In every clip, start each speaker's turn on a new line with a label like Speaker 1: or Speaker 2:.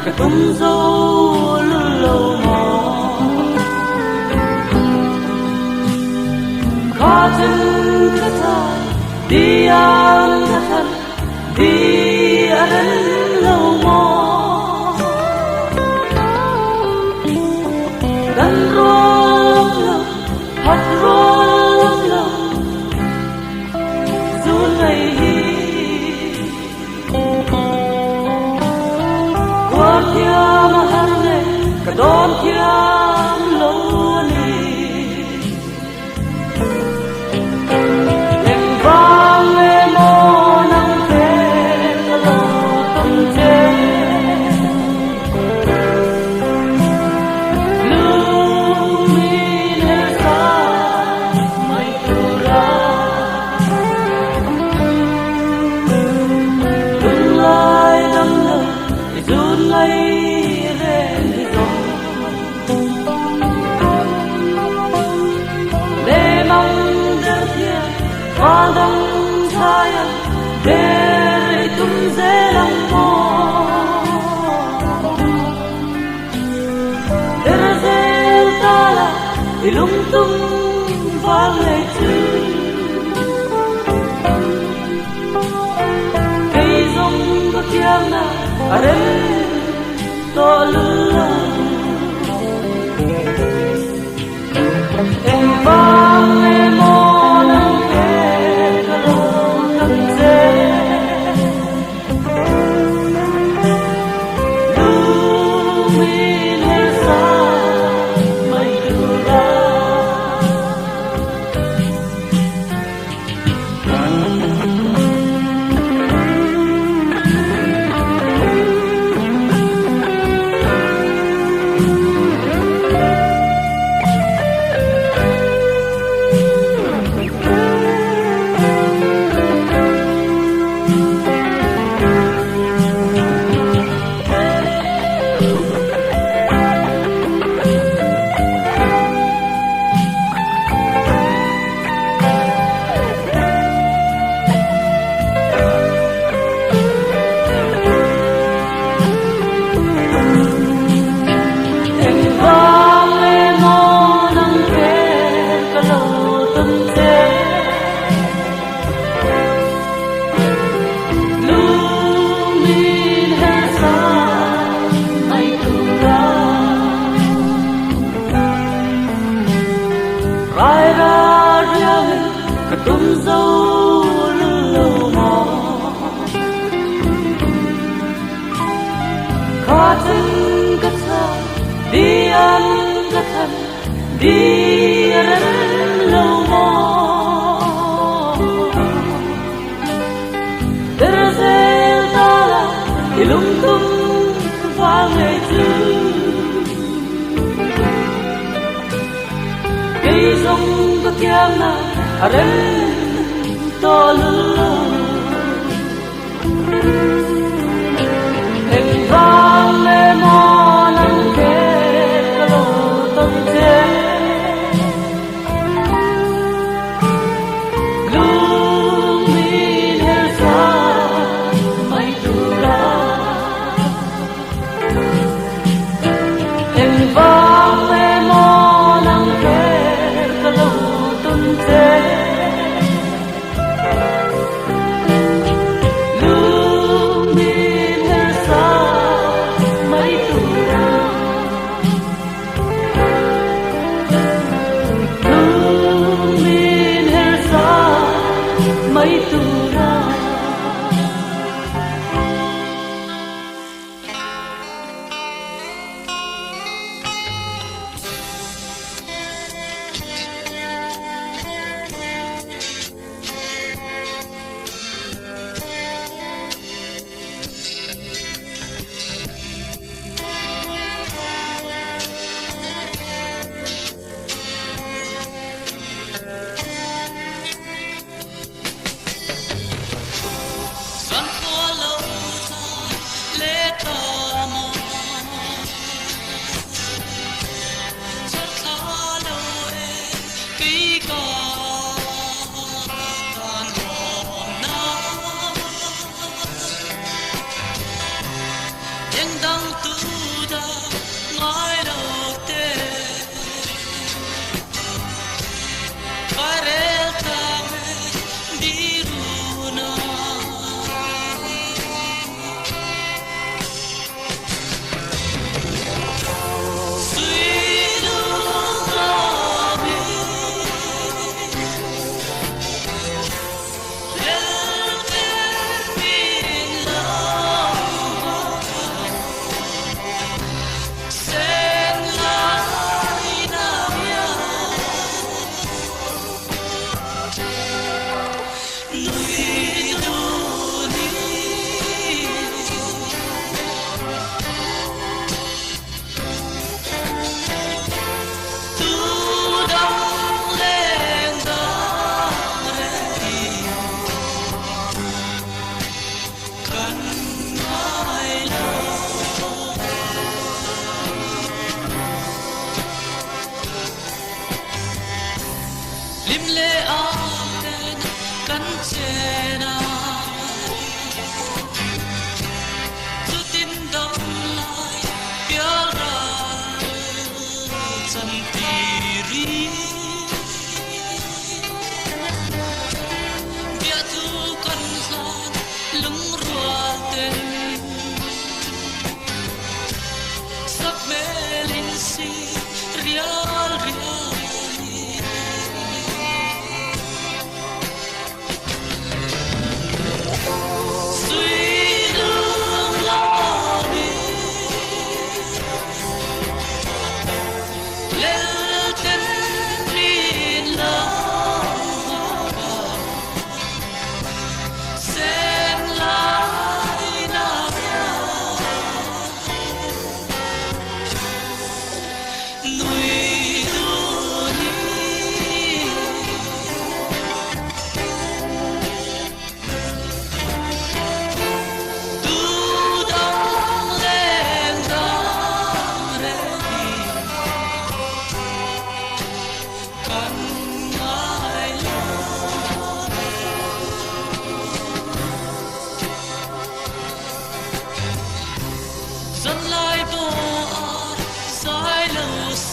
Speaker 1: cái tung dâu lâu mò khó chân cái thời đi ăn cái thân đi ăn lâu mò gần rong lâu thật rong lâu dù ngày qua kia mà hắn này cả đón kia lâu đi em vang em mô nắng thế cả lâu tâm chế lưu mi nè xa mây tu ra tương lai đâm lời run lấy hoa đông saya để tung dễ lòng mò để dễ ta là thì lung tung vang lời chữ cây rong có tiếng nào ở đây to lớn em vang em mò nắng thế cả lâu tâm dễ lưu mi nè xa mây tu ra ai ra riêng cả tung dâu lâu mò khó chân cất xa đi ăn cất thân đi ăn lâu mò để dễ ta là thì lung tung vang ngày chữ cây rong có tiếng nào ở đây to lớn em vang em mò nắng thế cả lâu tâm chế lưu mi nè xa mây tu ra em vang em mò nắng thế cả lâu tâm chế lưu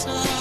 Speaker 1: xa.